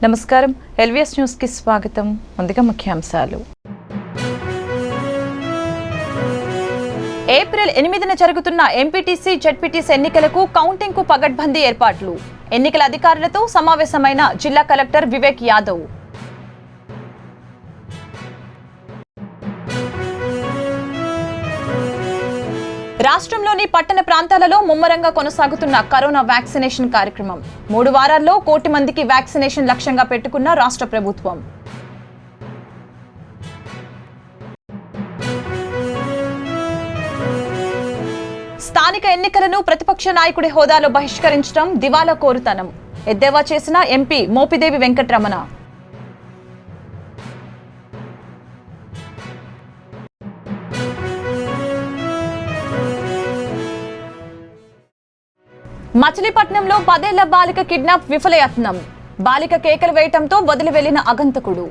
నమస్కారం LVS news కి స్వాగతం. ముందుగా ముఖ్యాంశాలు. ఏప్రిల్ 8న జరుగుతున్న ఎంపీటీసీ జెడ్పీటీసీ ఎన్నికలకు కౌంటింగ్ కు పగడ్బందీ ఏర్పాట్లు. ఎన్నికల అధికారులతో సమావేశమైన జిల్లా కలెక్టర్ వివేక్ యాదవ్. రాష్ట్రంలోని పట్టణ ప్రాంతాలలో ముమ్మరంగా కొనసాగుతున్న కరోనా వ్యాక్సినేషన్ కార్యక్రమం. 3 వారాల్లో 1 కోటి మందికి వ్యాక్సినేషన్ లక్ష్యంగా పెట్టుకున్న రాష్ట్ర ప్రభుత్వం. స్థానిక ఎన్నికలను ప్రతిపక్ష నాయకుడి హోదాలో బహిష్కరించడం దివాలా కోరుతనం. ఎద్దేవా చేసిన ఎంపీ మోపిదేవి వెంకటరమణ. మచిలీపట్నంలో 10 ఏళ్ల బాలిక కిడ్నాప్ విఫలయత్నం. బాలిక కేకలు వేయటంతో వదిలి వెళ్లిన అగంతకుడు.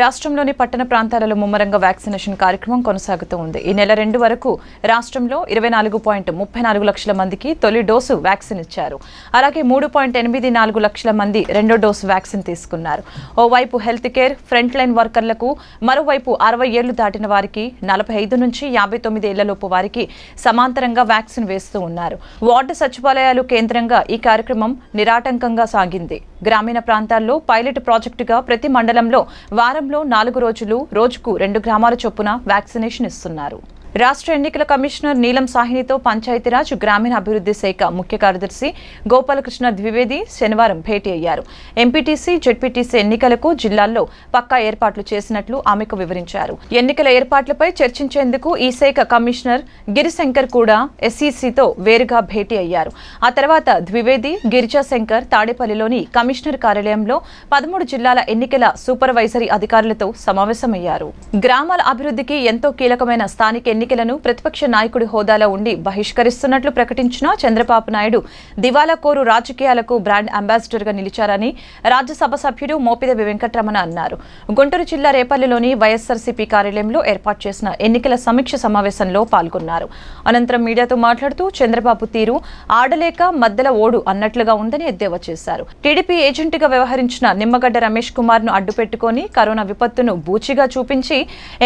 రాష్ట్రంలోని పట్టణ ప్రాంతాలలో ముమ్మరంగా వ్యాక్సినేషన్ కార్యక్రమం కొనసాగుతూ ఉంది. ఈ నెల 2 వరకు రాష్ట్రంలో 24.34 లక్షల మందికి తొలి డోసు వ్యాక్సిన్ ఇచ్చారు. అలాగే 3.84 లక్షల మంది రెండో డోసు వ్యాక్సిన్ తీసుకున్నారు. ఓవైపు హెల్త్ కేర్ ఫ్రంట్ లైన్ వర్కర్లకు, మరోవైపు 60 ఏళ్లు దాటిన వారికి, 45 నుంచి 59 ఏళ్లలోపు వారికి సమాంతరంగా వ్యాక్సిన్ వేస్తూ ఉన్నారు. వార్డు సచివాలయాలు కేంద్రంగా ఈ కార్యక్రమం నిరాటంకంగా సాగింది. గ్రామీణ ప్రాంతాల్లో పైలట్ ప్రాజెక్టుగా ప్రతి మండలంలో వారంలో 4 రోజులు రోజుకు 2 గ్రామాల చొప్పున వ్యాక్సినేషన్ ఇస్తున్నారు. రాష్ట్ర ఎన్నికల కమిషనర్ నీలం సాహ్నితో పంచాయతీరాజ్ గ్రామీణ అభివృద్ధి శాఖ ముఖ్య కార్యదర్శి గోపాలకృష్ణ ద్వివేది శనివారం భేటీ అయ్యారు. ఎంపీటీసీ జెడ్పీటీసీ ఎన్నికలకు జిల్లాల్లో పక్కా ఏర్పాట్లు చేసినట్లు ఆమెకు వివరించారు. ఎన్నికల ఏర్పాట్లపై చర్చించేందుకు ఈ శాఖ కమిషనర్ గిరిశంకర్ కూడా ఎస్ఈసీతో వేరుగా భేటీ అయ్యారు. ఆ తర్వాత ద్వివేది, గిరిజాశంకర్ తాడేపల్లిలోని కమిషనర్ కార్యాలయంలో 13 జిల్లాల ఎన్నికల సూపర్వైజరీ అధికారులతో సమావేశమయ్యారు. గ్రామాల అభివృద్ధికి ఎంతో కీలకమైన స్థానిక ఎన్నికలను ప్రతిపక్ష నాయకుడి హోదాలో ఉండి బహిష్కరిస్తున్నట్లు ప్రకటించిన చంద్రబాబు నాయుడు దివాలా కోరు రాజకీయాలకు బ్రాండ్ అంబాసిడర్ గా నిలిచారని రాజ్యసభ సభ్యుడు మోపిదేవి వెంకటరమణ అన్నారు. గుంటూరు జిల్లా రేపల్లిలోని వైఎస్ఆర్సీపీ కార్యాలయంలో ఏర్పాటు చేసిన ఎన్నికల సమీక్ష సమావేశంలో పాల్గొన్నారు. అనంతరం మీడియాతో మాట్లాడుతూ చంద్రబాబు తీరు ఆడలేక మద్దెల ఓడు అన్నట్లుగా ఉందని ఎద్దేవా చేశారు. టీడీపీ ఏజెంట్గా వ్యవహరించిన నిమ్మగడ్డ రమేష్ కుమార్ ను అడ్డుపెట్టుకుని కరోనా విపత్తును బూచిగా చూపించి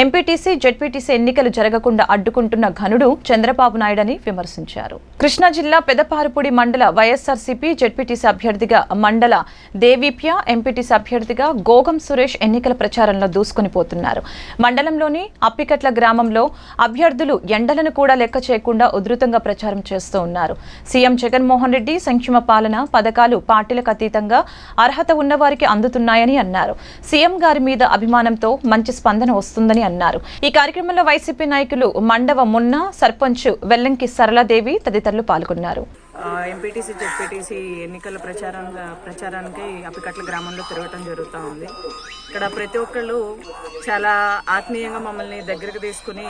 ఎంపీటీసీ జెడ్పీటీసీ ఎన్నికలు జరగకుండా అడ్డుకుంటున్న ఘనుడు చంద్రబాబు నాయుడని విమర్శించారు. కృష్ణా జిల్లా పెదపారుపూడి మండల వైఎస్ఆర్సీపీ జెడ్పీటీసీ అభ్యర్థిగా మండల దేవీప్య, ఎంపీటీసీ అభ్యర్థిగా గోగం సురేష్ ఎన్నికల ప్రచారంలో దూసుకుని పోతున్నారు. మండలంలోని అప్పికట్ల గ్రామంలో అభ్యర్థులు ఎండలను కూడా లెక్క చేయకుండా ఉధృతంగా ప్రచారం చేస్తూ ఉన్నారు. సీఎం జగన్మోహన్ రెడ్డి సంక్షేమ పాలన పథకాలు పార్టీలకు అతీతంగా అర్హత ఉన్నవారికి అందుతున్నాయని అన్నారు. సీఎం గారి మీద అభిమానంతో మంచి స్పందన వస్తుందని అన్నారు. ఈ కార్యక్రమంలో వైసీపీ నాయకులు మండవ మున్న, సర్పంచ్ వెల్లంకి సరళాదేవి తదితరులు పాల్గొన్నారు. ఎంపీటీసీ జెడ్పీటీసీ ఎన్నికల ప్రచారానికి అప్పికట్ల గ్రామంలో తిరగటం జరుగుతూ ఉంది. ఇక్కడ ప్రతి ఒక్కళ్ళు చాలా ఆత్మీయంగా మమ్మల్ని దగ్గరకు తీసుకుని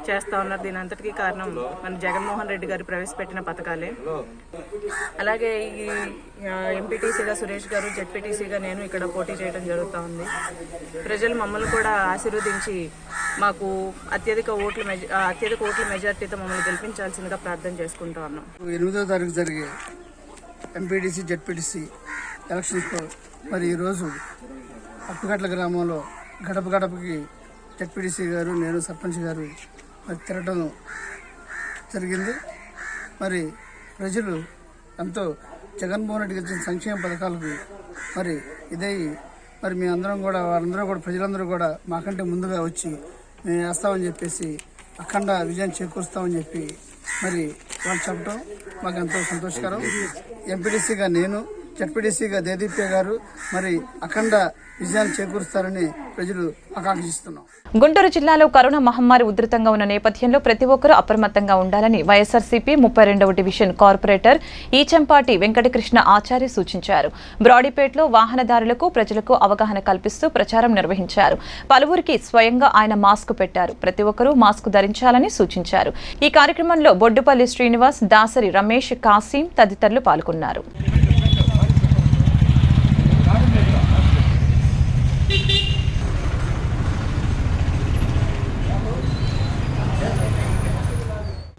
చేస్తూ ఉన్నారు. దీని అంతటికీ కారణం మన జగన్మోహన్ రెడ్డి గారు ప్రవేశపెట్టిన పథకాలే. అలాగే ఈ ఎంపీటీసీగా సురేష్ గారు, జెడ్పీటీసీగా నేను ఇక్కడ పోటీ చేయడం జరుగుతూ ఉంది. ప్రజలు మమ్మల్ని కూడా ఆశీర్వదించి మాకు అత్యధిక ఓట్ల మెజార్టీతో మమ్మల్ని గెలిపించాల్సిందిగా ప్రార్థన చేసుకుంటూ ఉన్నాం. 8వ తారీఖు జరిగే ఎంపీటీసీ జెడ్పీటీసీ ఎలక్షన్స్లో మరి ఈరోజు అప్పికట్ల గ్రామంలో గడప గడపకి జెడ్పీటీసీ గారు, నేను సర్పంచ్ గారు మరి తిరగడం జరిగింది. మరి ప్రజలు ఎంతో జగన్మోహన్ రెడ్డి ఇచ్చిన సంక్షేమ పథకాలకు మరి ఇదే మరి మీ అందరం కూడా వాళ్ళందరూ కూడా ప్రజలందరూ కూడా మాకంటే ముందుగా వచ్చి మేము వేస్తామని చెప్పేసి అఖండ విజయం చేకూరుస్తామని చెప్పి మరి వాళ్ళు చెప్పడం మాకు ఎంతో సంతోషకరం. ఎంపీటీసీగా నేను, జెడ్పీటీసీగా దేదీప్య గారు మరి అఖండ విజయాన్ని చేకూరుస్తారని ప్రజలు ఆకాంక్షిస్తున్నాం. గుంటూరు జిల్లాలో కరోనా మహమ్మారి ఉధృతంగా ఉన్న నేపథ్యంలో ప్రతి ఒక్కరూ అప్రమత్తంగా ఉండాలని వైఎస్ఆర్సీపీ 32వ డివిజన్ కార్పొరేటర్ ఈచంపాటి వెంకటకృష్ణ ఆచార్య సూచించారు. బ్రాడీపేటలో వాహనదారులకు, ప్రజలకు అవగాహన కల్పిస్తూ ప్రచారం నిర్వహించారు. పలువురికి స్వయంగా ఆయన మాస్క్ పెట్టారు. ప్రతి ఒక్కరూ మాస్క్ ధరించాలని సూచించారు. ఈ కార్యక్రమంలో బొడ్డుపల్లి శ్రీనివాస్, దాసరి రమేష్, కాసిం తదితరులు పాల్గొన్నారు.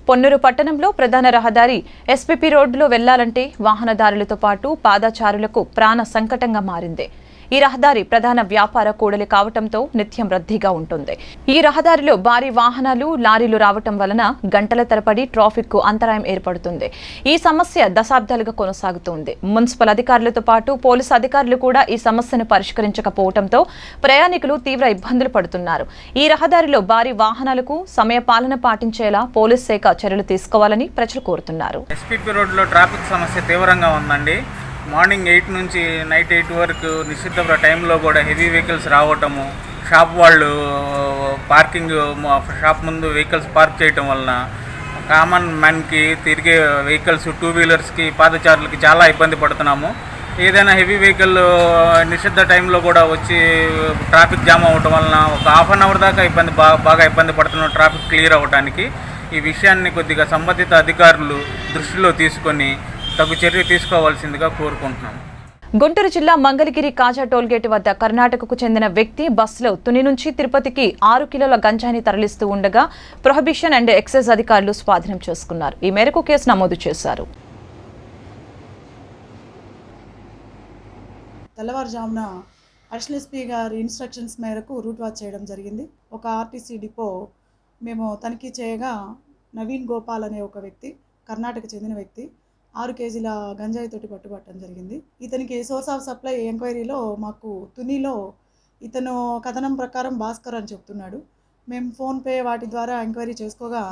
పొన్నూరు పట్టణంలో ప్రధాన రహదారి ఎస్పీపీ రోడ్డులో వెళ్లాలంటే వాహనదారులతో పాటు పాదచారులకు ప్రాణ సంకటంగా మారింది. ఈ రహదారి ప్రధాన వ్యాపార కూడలి కావటంతో నిత్యం రద్దీగా ఉంటుంది. ఈ రహదారిలో భారీ వాహనాలు, లారీలు రావటం వలన గంటల తరబడి ట్రాఫిక్ కు అంతరాయం ఏర్పడుతుంది. ఈ సమస్య దశాబ్దాలుగా కొనసాగుతోంది. మున్సిపల్ అధికారులతో పాటు పోలీసు అధికారులు కూడా ఈ సమస్యను పరిష్కరించకపోవడంతో ప్రయాణికులు తీవ్ర ఇబ్బందులు పడుతున్నారు. ఈ రహదారిలో భారీ వాహనాలకు సమయపాలన పాటించేలా పోలీస్ శాఖ చర్యలు తీసుకోవాలని ప్రజలు కోరుతున్నారు. ఎస్పీపీ రోడ్లో ట్రాఫిక్ సమస్య తీవ్రంగా ఉందండి. మార్నింగ్ 8 నుంచి నైట్ 8 వరకు నిశ్చిత టైంలో కూడా హెవీ వెహికల్స్ రావటము, షాప్ వాళ్ళు పార్కింగ్ షాప్ ముందు వెహికల్స్ పార్క్ చేయటం వలన కామన్ మ్యాన్కి తిరిగే వెహికల్స్, 2 వీలర్స్కి, పాదచారులకి చాలా ఇబ్బంది పడుతున్నాము. ఏదైనా హెవీ వెహికల్ నిశ్చిత టైంలో కూడా వచ్చి ట్రాఫిక్ జామ్ అవ్వటం వలన ఒక హాఫ్ అన్ అవర్ దాకా బాగా ఇబ్బంది పడుతున్నాం ట్రాఫిక్ క్లియర్ అవ్వడానికి. ఈ విషయాన్ని కొద్దిగా సంబంధిత అధికారులు దృష్టిలో తీసుకొని తగు చర్య తీసుకోవాల్సిందిగా కోరుకుంటున్నాం. గుంటూరు జిల్లా మంగళగిరి కాజా టోల్గేట్ వద్ద కర్ణాటకకు చెందిన వ్యక్తి బస్సులో తుని నుంచి తిరుపతికి 6 కిలోల గంజాయిని తరలిస్తూ ఉండగా ప్రొహిబిషన్ అండ్ ఎక్సైజ్ అధికారులు స్వాధీనం చేసుకున్నారు. ఈ మేరకు కేసు నమోదు చేశారు. తెల్లవారుజామున అడిషనల్ ఎస్పీ గారి ఇన్స్ట్రక్షన్స్ మేరకు రూట్ వాచ్ చేయడం జరిగింది. ఒక ఆర్టీసీ డిపో మేము తనిఖీ చేయగా నవీన్ గోపాల్ అనే ఒక వ్యక్తి, కర్ణాటక చెందిన వ్యక్తి, 6 కేజీల గంజాయితోటి పట్టుబట్టడం జరిగింది. ఇతనికి సోర్స్ ఆఫ్ సప్లై ఎంక్వైరీలో మాకు తునిలో ఇతను కథనం ప్రకారం భాస్కర్ అని చెప్తున్నాడు. మేము ఫోన్పే వాటి ద్వారా ఎంక్వైరీ చేసుకోగా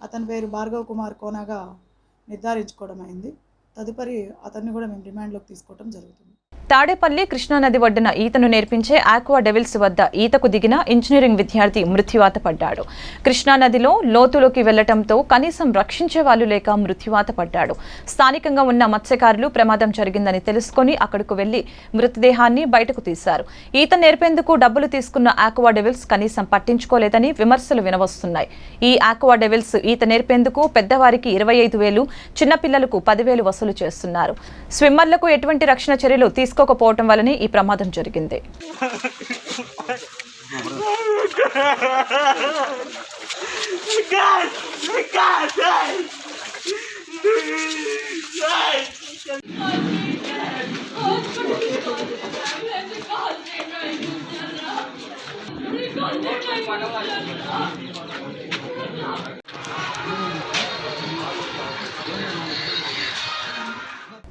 అతని పేరు భార్గవ్ కుమార్ కోనాగా నిర్ధారించుకోవడం అయింది. తదుపరి అతన్ని కూడా మేము రిమాండ్లోకి తీసుకోవడం జరుగుతుంది. తాడేపల్లి కృష్ణానది ఒడ్డున ఈతను నేర్పించే ఆక్వా డెవిల్స్ వద్ద ఈతకు దిగిన ఇంజనీరింగ్ విద్యార్థి మృత్యువాత పడ్డాడు. కృష్ణానదిలో లోతులోకి వెళ్లటంతో కనీసం రక్షించే వాళ్ళు లేక మృత్యువాత పడ్డాడు. స్థానికంగా ఉన్న మత్స్యకారులు ప్రమాదం జరిగిందని తెలుసుకుని అక్కడకు వెళ్లి మృతదేహాన్ని బయటకు తీశారు. ఈత నేర్పేందుకు డబ్బులు తీసుకున్న ఆక్వా డెవిల్స్ కనీసం పట్టించుకోలేదని విమర్శలు వినవస్తున్నాయి. ఈ ఆక్వా డెవిల్స్ ఈత నేర్పేందుకు పెద్దవారికి 25,000, చిన్నపిల్లలకు 10,000 వసూలు చేస్తున్నారు. స్విమ్మర్లకు ఎటువంటి రక్షణ చర్యలు తీసుకోకపోవటం వల్లనే ఈ ప్రమాదం జరిగింది.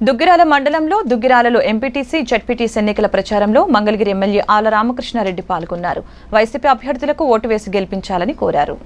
దుగ్గిరాల మండలంలో దుగ్గిరాలలో ఎంపీటీసీ, జెడ్పీటీసీ ఎన్నికల ప్రచారంలో మంగళగిరి ఎమ్మెల్యే ఆళ్ల రామకృష్ణారెడ్డి పాల్గొన్నారు. వైసీపీ అభ్యర్థులకు ఓటు వేసి గెలిపించాలని కోరారు.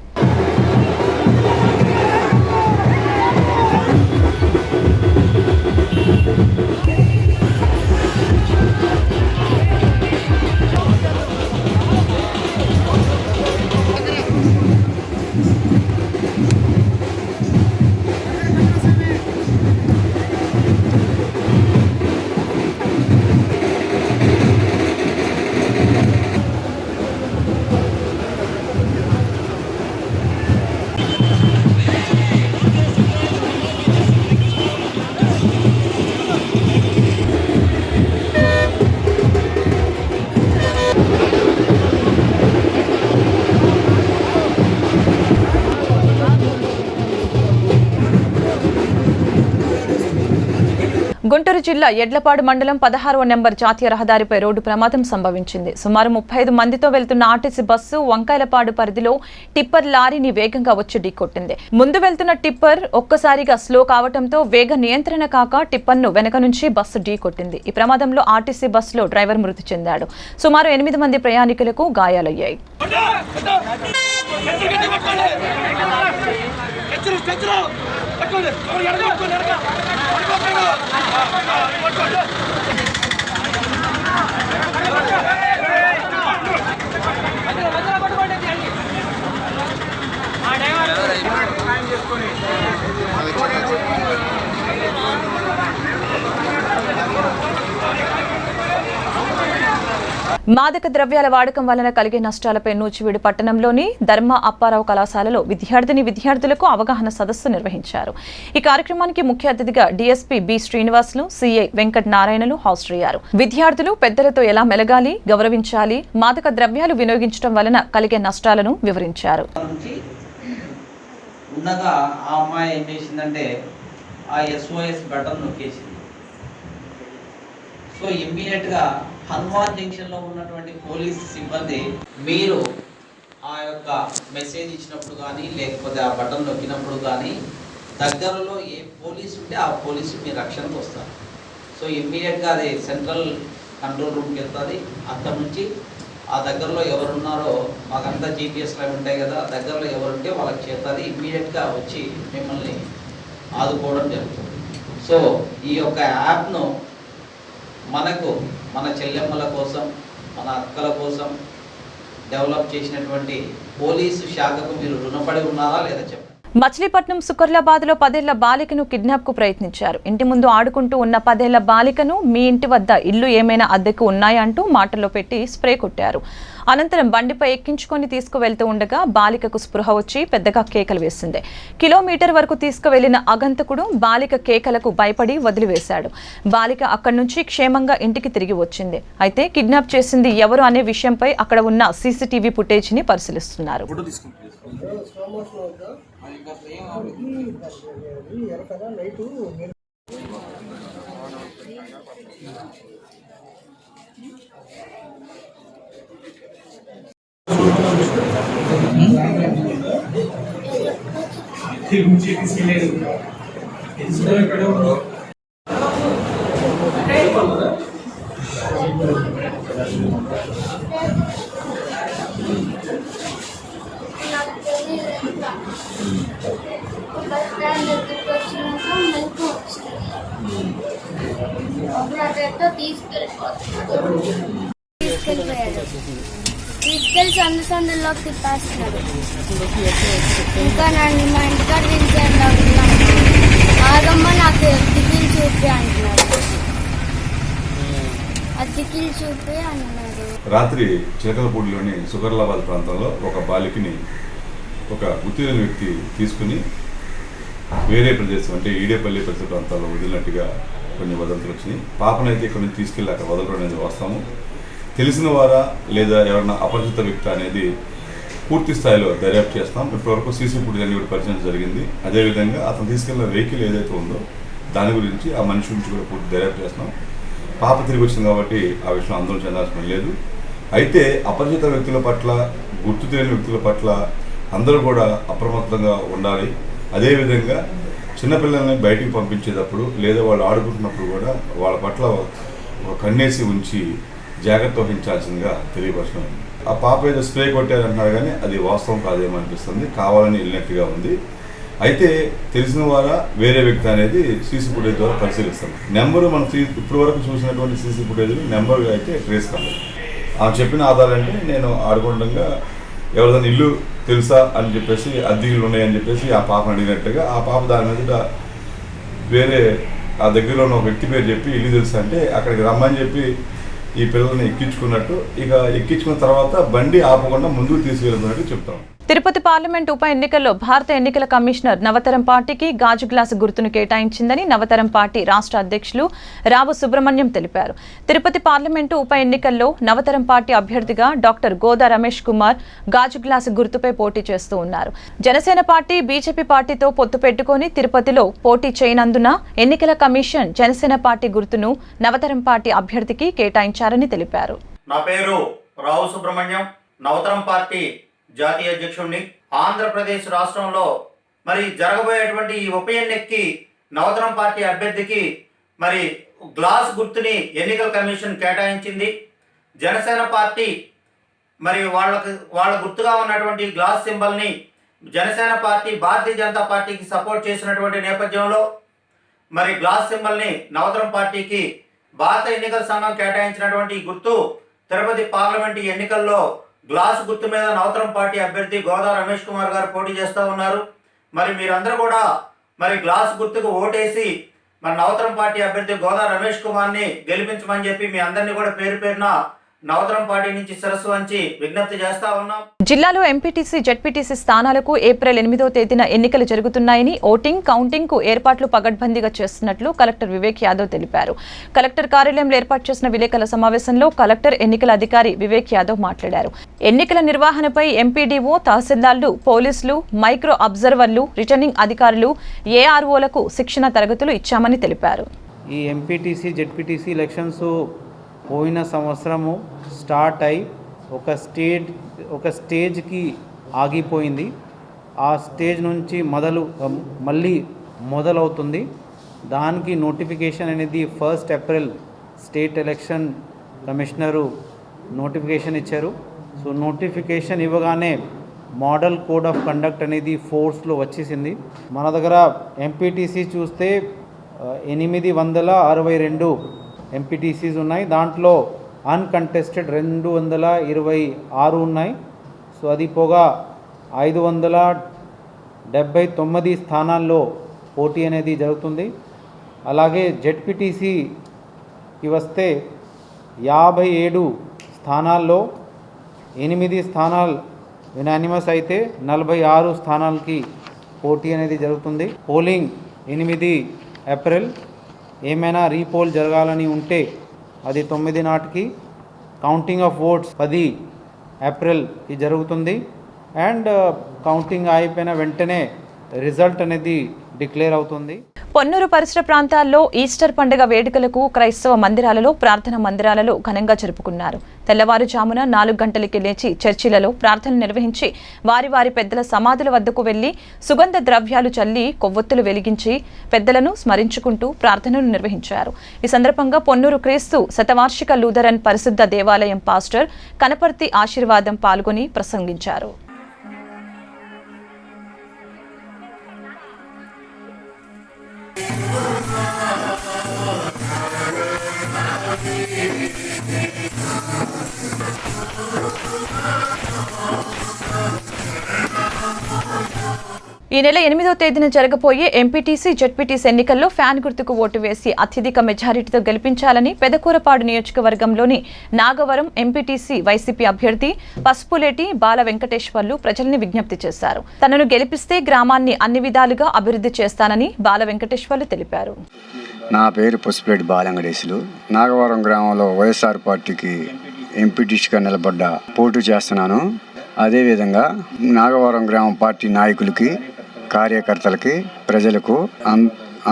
గుంటూరు జిల్లా ఎడ్లపాడు మండలం 16వ నెంబర్ జాతీయ రహదారిపై రోడ్డు ప్రమాదం సంభవించింది. సుమారు 35 మందితో వెళ్తున్న ఆర్టీసీ బస్సు వంకాయలపాడు పరిధిలో టిప్పర్ లారీని వేగంగా వచ్చి ఢీకొట్టింది. ముందు వెళ్తున్న టిప్పర్ ఒక్కసారిగా స్లో కావడంతో వేగ నియంత్రణ కాక టిప్పర్ను వెనక నుంచి బస్సు ఢీకొట్టింది. ఈ ప్రమాదంలో ఆర్టీసీ బస్సులో డ్రైవర్ మృతి చెందాడు. సుమారు 8 మంది ప్రయాణికులకు గాయాలయ్యాయి. మాదక ద్రవ్యాల వాడకం వలన కలిగే నష్టాలపై నూచివీడు పట్టణంలోని ధర్మ అప్పారావు కళాశాలలో విద్యార్థులకు అవగాహన సదస్సు నిర్వహించారు. ఈ కార్యక్రమానికి ముఖ్య అతిథిగా DSP B Srinivasulu, CI Venkata నారాయణలు హాజరయ్యారు. విద్యార్థులు పెద్దలతో ఎలా మెలగాలి, గౌరవించాలి, మాదక ద్రవ్యాలు వినియోగించడం వలన కలిగే నష్టాలను వివరించారు. ఉండగా ఆ అమ్మాయి ఏం చేసిందంటే ఆ SOS బటన్ నొక్కేసింది. సో ఇమ్మీడియట్గా హనుమాన్ జంక్షన్లో ఉన్నటువంటి పోలీస్ సిబ్బంది మీరు ఆ యొక్క మెసేజ్ ఇచ్చినప్పుడు కానీ లేకపోతే ఆ బటన్ నొక్కినప్పుడు కానీ దగ్గరలో ఏ పోలీసు ఉంటే ఆ పోలీసు మీ రక్షణకు వస్తారు. సో ఇమ్మీడియట్గా అది సెంట్రల్ కంట్రోల్ రూమ్కి వెళ్తుంది. అక్కడ నుంచి ఆ దగ్గరలో ఎవరున్నారో మాకంతా GPS లైవ్ ఉంటాయి కదా, ఆ దగ్గరలో ఎవరుంటే వాళ్ళకి చేస్తుంది. ఇమ్మీడియట్గా వచ్చి మిమ్మల్ని ఆదుకోవడం జరుగుతుంది. సో ఈ యొక్క యాప్ను మనకు మన చెల్లెమ్మల కోసం, మన అక్కల కోసం డెవలప్ చేసినటువంటి పోలీసు శాఖకు మీరు రుణపడి ఉన్నారా లేదా చెప్పండి. మచిలీపట్నం సుకర్లాబాద్లో 10 ఏళ్ల బాలికను కిడ్నాప్కు ప్రయత్నించారు. ఇంటి ముందు ఆడుకుంటూ ఉన్న 10 ఏళ్ల బాలికను మీ ఇంటి వద్ద ఇల్లు ఏమైనా అద్దెకు ఉన్నాయా అంటూ మాటల్లో పెట్టి స్ప్రే కొట్టారు. అనంతరం బండిపై ఎక్కించుకొని తీసుకువెళ్తూ ఉండగా బాలికకు స్పృహ వచ్చి పెద్దగా కేకలు వేసింది. కిలోమీటర్ వరకు తీసుకువెళ్లిన అగంతకుడు బాలిక కేకలకు భయపడి వదిలివేశాడు. బాలిక అక్కడి నుంచి క్షేమంగా ఇంటికి తిరిగి వచ్చింది. అయితే కిడ్నాప్ చేసింది ఎవరు అనే విషయంపై అక్కడ ఉన్న CCTV ఫుటేజ్ని పరిశీలిస్తున్నారు. తీసుకెళ్ళి సందులోకి తిప్పేస్తున్నాడు. ఇంకా నన్ను మా ఇంటికాడ దించేయండి ఆగమ్మ నాకు దిగిల్ చూపి అంటున్నాడు. ఆ దిగిల్ చూపి అన్నాడు. రాత్రి చిలకలపూడిలోని సుకర్లాబాద్ ప్రాంతంలో ఒక బాలికని ఒక గుర్తిన వ్యక్తి తీసుకుని వేరే ప్రదేశం అంటే ఈడేపల్లి పరిసర ప్రాంతాల్లో వదిలినట్టుగా కొన్ని వదంతులు వచ్చినాయి. పాపనైతే ఇక్కడ నుంచి తీసుకెళ్ళి అక్కడ వదలడం అనేది వాస్తవము. తెలిసిన వారా లేదా ఎవరైనా అపరిచిత వ్యక్తి అనేది పూర్తి స్థాయిలో దర్యాప్తు చేస్తాం. ఇప్పటివరకు CC ఫుటేజ్ కూడా పరిచయం జరిగింది. అదేవిధంగా అతను తీసుకెళ్లిన వెహికల్ ఏదైతే ఉందో దాని గురించి ఆ మనిషి గురించి కూడా పూర్తి దర్యాప్తు చేస్తాం. పాప తిరిగి వచ్చింది కాబట్టి ఆ విషయంలో ఆందోళన చెందాల్సిన లేదు. అయితే అపరిచిత వ్యక్తుల పట్ల, గుర్తు తెలియని వ్యక్తుల పట్ల అందరూ కూడా అప్రమత్తంగా ఉండాలి. అదేవిధంగా చిన్నపిల్లల్ని బయటికి పంపించేటప్పుడు లేదా వాళ్ళు ఆడుకుంటున్నప్పుడు కూడా వాళ్ళ పట్ల ఒక కన్నేసి ఉంచి జాగ్రత్త వహించాల్సిందిగా తెలియపరచడం. ఆ పాప ఏదో స్ప్రే కొట్టారంటున్నారు కానీ అది వాస్తవం కాదేమో అనిపిస్తుంది, కావాలని వెళ్ళినట్టుగా ఉంది. అయితే తెలిసిన వారా వేరే వ్యక్తి అనేది CC ఫుటేజ్ ద్వారా పరిశీలిస్తాం. నెంబరు మనం ఇప్పటి వరకు చూసినటువంటి CC ఫుటేజ్ నెంబర్ అయితే ట్రేస్ కాలేదు. ఆమె చెప్పిన ఆధారంటే నేను ఆడుకుండగా ఎవరిదైనా ఇల్లు తెలుసా అని చెప్పేసి అద్దెలు ఉన్నాయని చెప్పేసి ఆ పాపను అడిగినట్టుగా ఆ పాప దాని మీద వేరే ఆ దగ్గరలో ఉన్న వ్యక్తి పేరు చెప్పి ఇల్లు తెలుసా అంటే అక్కడికి రమ్మని చెప్పి ఈ పిల్లల్ని ఎక్కించుకున్నట్టు, ఇక ఎక్కించుకున్న తర్వాత బండి ఆపకుండా ముందుకు తీసుకెళ్తున్నట్టు చెప్తాం. తిరుపతి పార్లమెంట్ ఉప ఎన్నికల్లో భారత ఎన్నికల కమిషనర్ నవతరం పార్టీకి గాజు గ్లాసు గుర్తును కేటాయించిందని నవతరం పార్టీ రాష్ట్ర అధ్యక్షులు రావు సుబ్రహ్మణ్యం తెలిపారు. తిరుపతి పార్లమెంటు ఉప ఎన్నికల్లో నవతరం పార్టీ అభ్యర్థిగా డాక్టర్ గోదా రమేష్ కుమార్ గాజు గ్లాసు గుర్తుపై పోటీ చేస్తూ ఉన్నారు. జనసేన పార్టీ బీజేపీ పార్టీతో పొత్తు పెట్టుకుని తిరుపతిలో పోటీ చేయనందున ఎన్నికల కమిషన్ జనసేన పార్టీ గుర్తును నవతరం పార్టీ అభ్యర్థికి కేటాయించారని తెలిపారు. నా పేరు రావు సుబ్రహ్మణ్యం, నవతరం పార్టీ జాతీయ అధ్యక్షుడిని. ఆంధ్రప్రదేశ్ రాష్ట్రంలో మరి జరగబోయేటువంటి ఈ ఉప ఎన్నికకి నవతరం పార్టీ అభ్యర్థికి మరి గ్లాస్ గుర్తుని ఎన్నికల కమిషన్ కేటాయించింది. జనసేన పార్టీ మరి వాళ్ళ గుర్తుగా ఉన్నటువంటి గ్లాస్ సింబల్ని జనసేన పార్టీ భారతీయ జనతా పార్టీకి సపోర్ట్ చేసినటువంటి నేపథ్యంలో మరి గ్లాస్ సింబల్ని నవతరం పార్టీకి భారత ఎన్నికల సంఘం కేటాయించినటువంటి గుర్తు తిరుపతి పార్లమెంటు ఎన్నికల్లో గ్లాస్ గుర్తు మీద నవతరం పార్టీ అభ్యర్థి గోదా రమేష్ కుమార్ గారు పోటీ చేస్తూ ఉన్నారు. మరి మీరందరూ కూడా మరి గ్లాస్ గుర్తుకు ఓటేసి మరి నవతరం పార్టీ అభ్యర్థి గోదా రమేష్ కుమార్ని గెలిపించమని చెప్పి మీ అందరినీ కూడా పేరు పేరున నవతరం పార్టీ నుంచి శిరస్సు వంచి విజ్ఞప్తి చేస్తా ఉన్నాం. జిల్లాలో ఎంపీటీసీ జెడ్పీటీసీ స్థానాలకు ఏప్రిల్ 8వ తేదీన ఎన్నికలు జరుగుతున్నాయని, ఓటింగ్ కౌంటింగ్ కు ఏర్పాట్లు పగడ్బందీగా చేస్తున్నట్లు కలెక్టర్ వివేక్ యాదవ్ తెలిపారు. కలెక్టర్ కార్యాలయంలో ఏర్పాటు చేసిన విలేకరుల సమావేశంలో కలెక్టర్ ఎన్నికల అధికారి వివేక్ యాదవ్ మాట్లాడారు. ఎన్నికల నిర్వహణపై ఎంపీడీఓ, తహసీల్దార్లు, పోలీసులు, మైక్రో అబ్జర్వర్లు, రిటర్నింగ్ అధికారులు, ఏఆర్ఓలకు శిక్షణ తరగతులు ఇచ్చామని తెలిపారు. ఈ ఎంపీటీసీ జెడ్పీటీసీ ఎలక్షన్స్ పోయిన సంవత్సరము స్టార్ట్ అయి ఒక స్టేజ్కి ఆగిపోయింది. ఆ స్టేజ్ నుంచి మళ్ళీ మొదలవుతుంది. దానికి నోటిఫికేషన్ అనేది 1 April state election commissioner notification ఇచ్చారు. సో నోటిఫికేషన్ ఇవ్వగానే మోడల్ కోడ్ ఆఫ్ కండక్ట్ అనేది ఫోర్స్లో వచ్చేసింది. మన దగ్గర ఎంపీటీసీ చూస్తే 862 ఎంపీటీసీస్ ఉన్నాయి. దాంట్లో అన్కంటెస్టెడ్ 226 ఉన్నాయి. సో అది పోగా 579 స్థానాల్లో పోటీ అనేది జరుగుతుంది. అలాగే జెడ్పీటీసీకి వస్తే 57 స్థానాల్లో 8 స్థానాలు యునానిమస్ అయితే 46 స్థానాలకి పోటీ అనేది జరుగుతుంది. Polling 8 April. ఏమైనా రీపోల్ జరగాలని ఉంటే అది 9 నాటికి. కౌంటింగ్ ఆఫ్ ఓట్స్ 10 ఏప్రిల్కి జరుగుతుంది. అండ్ కౌంటింగ్ అయిపోయిన వెంటనే రిజల్ట్ అనేది డిక్లేర్ అవుతుంది. పొన్నూరు పరిసర ప్రాంతాల్లో ఈస్టర్ పండుగ వేడుకలకు క్రైస్తవ మందిరాలలో, ప్రార్థనా మందిరాలలో ఘనంగా జరుపుకున్నారు. తెల్లవారుజామున 4 గంటలకి లేచి చర్చిలలో ప్రార్థనలు నిర్వహించి వారి వారి పెద్దల సమాధుల వద్దకు వెళ్లి సుగంధ ద్రవ్యాలు చల్లి కొవ్వొత్తులు వెలిగించి పెద్దలను స్మరించుకుంటూ ప్రార్థనలు నిర్వహించారు. ఈ సందర్భంగా పొన్నూరు క్రీస్తు శతవార్షిక లూథరన్ పరిశుద్ధ దేవాలయం పాస్టర్ కనపర్తి ఆశీర్వాదం పాల్గొని ప్రసంగించారు. ఈ నెల 8వ తేదీన జరగబోయే ఎంపీటీసీ జెడ్పీటీసీ ఎన్నికల్లో ఫ్యాన్ గుర్తుకు ఓటు వేసి అత్యధిక మెజారిటీతో గెలిపించాలని పెదకూరపాడు నియోజకవర్గంలోని నాగవరం ఎంపీటీసీ వైసీపీ అభ్యర్థి పసుపులేటి బాల వెంకటేశ్వర్లు ప్రజల్ని విజ్ఞప్తి చేశారు. తనను గెలిపిస్తే గ్రామాన్ని అన్ని విధాలుగా అభివృద్ధి చేస్తానని బాల వెంకటేశ్వర్లు తెలిపారు. నా పేరు పసుపులేటి బాల వెంకటేశ్వర్లు. నాగవరం గ్రామంలో వైఎస్ఆర్ పార్టీకి ఎంపీటీసీగా నిలబడ్డ పోటీ చేస్తున్నాను. అదేవిధంగా నాగవరం గ్రామం పార్టీ నాయకులకి, కార్యకర్తలకి, ప్రజలకు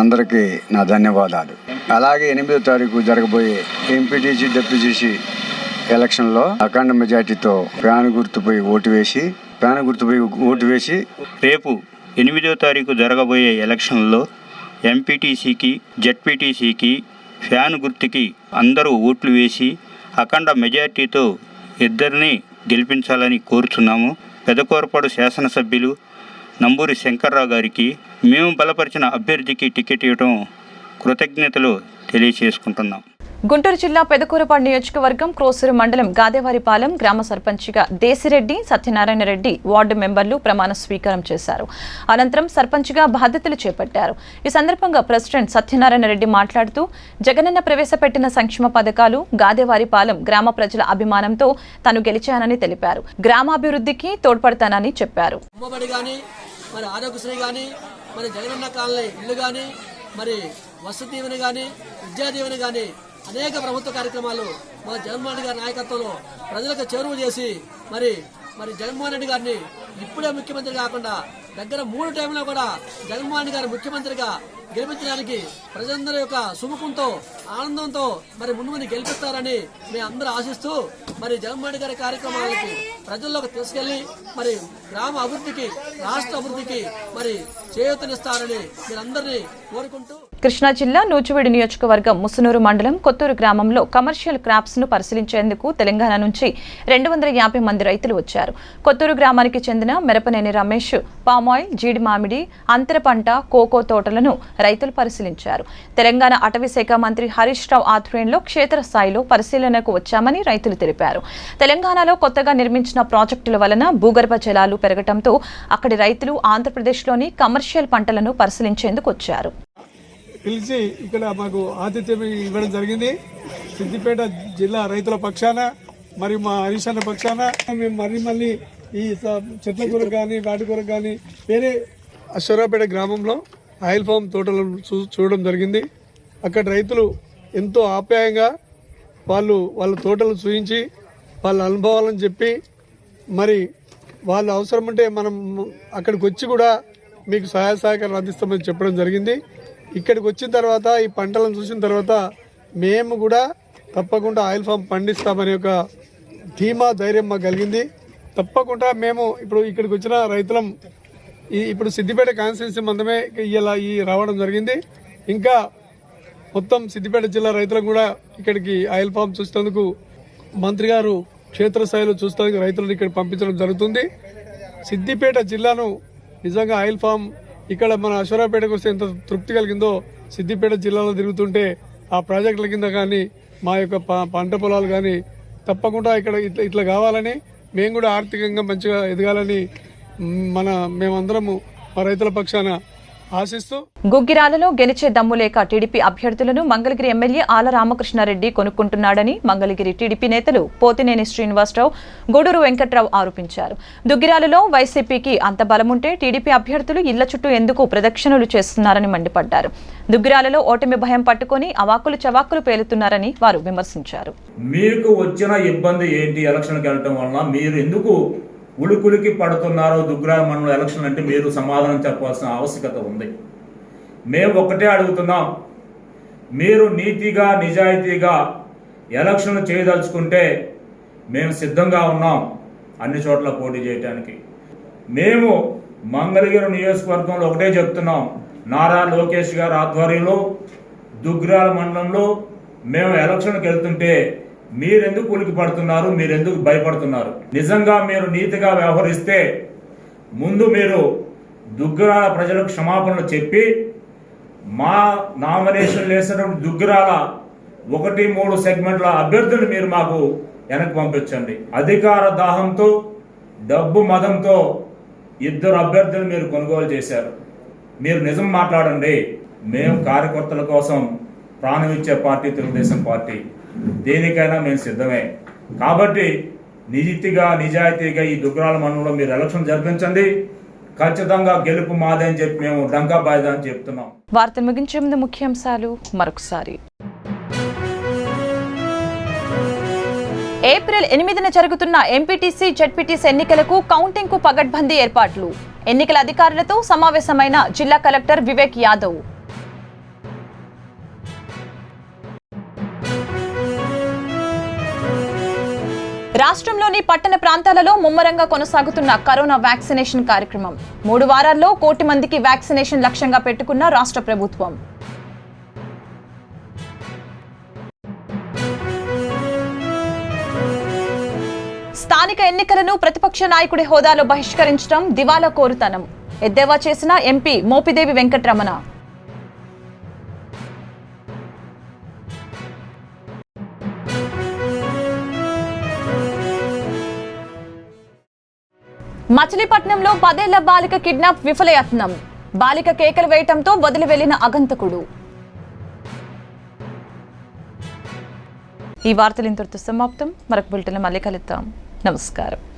అందరికీ నా ధన్యవాదాలు. అలాగే 8వ తారీఖు జరగబోయే ఎంపీటీసీ డెప్యూటీసీ ఎలక్షన్లో అఖండ మెజార్టీతో ఫ్యాన్ గుర్తుపై ఓటు వేసి రేపు 8వ తారీఖు జరగబోయే ఎలక్షన్లో ఎంపీటీసీకి జెడ్పీటీసీకి ఫ్యాన్ గుర్తుకి అందరూ ఓట్లు వేసి అఖండ మెజార్టీతో ఇద్దరిని గెలిపించాలని కోరుచున్నాము. పెదకూరపాడు శాసనసభ్యులు నంబూరి శంకర్రావు గారికి మేము బలపరిచిన అభ్యర్థికి టికెట్ ఇవ్వడం కృతజ్ఞతలు తెలియజేసుకుంటున్నాం. గుంటూరు జిల్లా పెదకూరపాడు నియోజకవర్గం క్రోసూరు మండలం గాదేవారిపాలెం గ్రామ సర్పంచ్గా దేశిరెడ్డి సత్యనారాయణ రెడ్డి వార్డు మెంబర్లు ప్రమాణ స్వీకారం చేశారు. అనంతరం సర్పంచ్గా బాధ్యతలు చేపట్టారు. ఈ సందర్భంగా ప్రెసిడెంట్ సత్యనారాయణ రెడ్డి మాట్లాడుతూ జగనన్న ప్రవేశపెట్టిన సంక్షేమ పథకాలు, గాదేవారిపాలెం గ్రామ ప్రజల అభిమానంతో తాను గెలిచానని తెలిపారు. గ్రామాభివృద్ధికి తోడ్పడతానని చెప్పారు. వసతి దీవెన కానీ, విద్యా దీవెన కానీ అనేక ప్రభుత్వ కార్యక్రమాలు మా జగన్మోహన్ రెడ్డి గారి నాయకత్వంలో ప్రజలకు చేరువ చేసి మరి జగన్మోహన్ రెడ్డి గారిని ఇప్పుడే ముఖ్యమంత్రి కాకుండా దగ్గర 3 టైంలో కూడా జగన్మోహన్ రెడ్డి గారు ముఖ్యమంత్రిగా గెలిపించడానికి ప్రజలందరి యొక్క సుముఖంతో, ఆనందంతో ముందు గెలిపిస్తారని మేము అందరూ ఆశిస్తూ జగన్మోహన్ రెడ్డి గారి కార్యక్రమాలకి ప్రజల్లోకి తీసుకెళ్లి గ్రామ అభివృద్ధికి, రాష్ట్ర అభివృద్ధికి చేయూతనిస్తారని మీరందరినీ కోరుకుంటూ. కృష్ణా జిల్లా నూజివీడు నియోజకవర్గం ముసునూరు మండలం కొత్తూరు గ్రామంలో కమర్షియల్ క్రాప్స్ ను పరిశీలించేందుకు తెలంగాణ నుంచి 250 మంది రైతులు వచ్చారు. కొత్తూరు గ్రామానికి చెందిన మెరపనేని రమేష్ పామాయిల్, జీడి మామిడి, అంతర పంట, కోకో తోటలను రైతులు పరిశీలించారు. తెలంగాణ అటవీ శాఖ మంత్రి హరీష్ రావు ఆధ్వర్యంలో క్షేత్రస్థాయిలో పరిశీలనకు వచ్చామని రైతులు తెలిపారు. తెలంగాణలో కొత్తగా నిర్మించిన ప్రాజెక్టుల వలన భూగర్భ జలాలు పెరగడంతో అక్కడి రైతులు ఆంధ్రప్రదేశ్లోని కమర్షియల్ పంటలను పరిశీలించేందుకు వచ్చారు. పిలిచి ఇక్కడ మాకు ఆతిథ్యం ఇవ్వడం జరిగింది. సిద్దిపేట జిల్లా రైతుల పక్షాన మరి మా హరీష్ అన్న పక్షాన మేము మళ్ళీ ఈ చెట్ల కొరకు కానీ వాటి కొరకు కానీ వేరే అశ్వరాపేట గ్రామంలో ఆయిల్ ఫామ్ తోటలను చూడడం జరిగింది. అక్కడ రైతులు ఎంతో ఆప్యాయంగా వాళ్ళ తోటలు చూపించి వాళ్ళ అనుభవాలను చెప్పి మరి వాళ్ళ అవసరం ఉంటే మనం అక్కడికి వచ్చి కూడా మీకు సహాయ సహకారాలు అందిస్తామని చెప్పడం జరిగింది. ఇక్కడికి వచ్చిన తర్వాత ఈ పంటలను చూసిన తర్వాత మేము కూడా తప్పకుండా ఆయిల్ ఫామ్ పండిస్తామనే ఒక ధీమా ధైర్యం మాకు కలిగింది. తప్పకుండా మేము ఇప్పుడు ఇక్కడికి వచ్చిన రైతులం ఇప్పుడు సిద్దిపేట కాన్స్టిట్యున్సీ మందమే ఇలా రావడం జరిగింది. ఇంకా మొత్తం సిద్దిపేట జిల్లా రైతులకు కూడా ఇక్కడికి ఆయిల్ ఫామ్ చూసేందుకు మంత్రి గారు క్షేత్రస్థాయిలో చూసేందుకు రైతులను ఇక్కడ పంపించడం జరుగుతుంది. సిద్దిపేట జిల్లాను నిజంగా ఆయిల్ ఫామ్ ఇక్కడ మన అశ్వరాపేటకు వస్తే ఎంత తృప్తి కలిగిందో సిద్దిపేట జిల్లాలో తిరుగుతుంటే ఆ ప్రాజెక్టుల కింద కానీ మా యొక్క పంట పొలాలు కానీ తప్పకుండా ఇక్కడ ఇట్లా కావాలని మేము కూడా ఆర్థికంగా మంచిగా ఎదగాలని మేమందరము మా రైతుల పక్షాన ఆశిస్తూ గుగ్గిరాలలో గెలిచే దమ్ము లేక టీడీపీ అభ్యర్థులను మంగళగిరి ఎమ్మెల్యే ఆల రామకృష్ణారెడ్డి కొనుక్కుంటున్నాడని మంగళగిరి టీడీపీ నేతలు పోతినేని శ్రీనివాసరావు, గూడూరు వెంకట్రావు ఆరోపించారు. దుగ్గిరాలలో వైసీపీకి అంత బలముంటే టీడీపీ అభ్యర్థులు ఇళ్ల చుట్టూ ఎందుకు ప్రదక్షిణలు చేస్తున్నారని మండిపడ్డారు. దుగ్గిరాలలో ఓటమి భయం పట్టుకుని అవాకులు చవాకులు పేలుతున్నారని వారు విమర్శించారు. మీకు వచ్చిన ఇబ్బంది ఏంటి? ఎలక్షన్కి వెళ్ళటం వలన మీరు ఎందుకు ఉలుకులికి పడుతున్నారో దుగ్గిరాల మండలం ఎలక్షన్ అంటే మీరు సమాధానం చెప్పాల్సిన ఆవశ్యకత ఉంది. మేము ఒక్కటే అడుగుతున్నాం, మీరు నీతిగా నిజాయితీగా ఎలక్షన్లు చేయదలుచుకుంటే మేము సిద్ధంగా ఉన్నాం అన్ని చోట్ల పోటీ చేయడానికి. మేము మంగళగిరి నియోజకవర్గంలో ఒకటే చెప్తున్నాం, నారా లోకేష్ గారి ఆధ్వర్యంలో దుగ్గిరాల మండలంలో మేము ఎలక్షన్కి వెళ్తుంటే మీరెందుకు ఉలికి పడుతున్నారు, మీరెందుకు భయపడుతున్నారు? నిజంగా మీరు నీతిగా వ్యవహరిస్తే ముందు మీరు దుగ్గిరాల ప్రజలకు క్షమాపణలు చెప్పి మా నామినేషన్ వేసినటువంటి దుగ్గిరాల 1-3 సెగ్మెంట్ల అభ్యర్థులు మీరు మాకు వెనక్కి పంపించండి. అధికార దాహంతో డబ్బు మదంతో 2 అభ్యర్థులు మీరు కొనుగోలు చేశారు. మీరు నిజం మాట్లాడండి. మేము కార్యకర్తల కోసం ప్రాణం ఇచ్చే పార్టీ తెలుగుదేశం పార్టీ, దేనికైనా మేము సిద్ధమే. కాబట్టి నీతిగా నిజాయితీగా ఈ దుగ్గిరాల మండలంలో మీరు ఎలక్షన్ జరిపించండి. ఖచ్చితంగా గెలుపు మాదే అని చెప్పి మేము డంకా బాధ్యత అని చెప్తున్నాం. వార్తలు ముగించే ముందు ముఖ్యాంశాలు మరొకసారి. ఏప్రిల్ 8న జరుగుతున్న ఎంపీటీసీ జెడ్పీటీసీ ఎన్నికలకు కౌంటింగ్ కు పగడ్బందీ ఏర్పాట్లు. ఎన్నికల అధికారులతో సమావేశమైన జిల్లా కలెక్టర్ వివేక్ యాదవ్. రాష్ట్రంలోని పట్టణ ప్రాంతాలలో ముమ్మరంగా కొనసాగుతున్న కరోనా వ్యాక్సినేషన్ కార్యక్రమం. 3 వారాల్లో 1 కోటి మందికి వ్యాక్సినేషన్ లక్ష్యంగా పెట్టుకున్న రాష్ట్ర ప్రభుత్వం. స్థానిక ఎన్నికలను ప్రతిపక్ష నాయకుడి హోదాలో బహిష్కరించడం దివాలా కోరుతనం. ఎద్దేవా చేసిన ఎంపీ మోపిదేవి వెంకటరమణ. మచిలీపట్నంలో 10 ఏళ్ల బాలిక కిడ్నాప్ విఫలయత్నం. బాలిక కేకలు వేయటంతో వదిలి వెళ్లిన అగంతకుడు. ఈ వార్తలు ఇంతటితో సమాప్తం. మరొక బులెటిన్లో మళ్ళీ కలుద్దాం. నమస్కారం.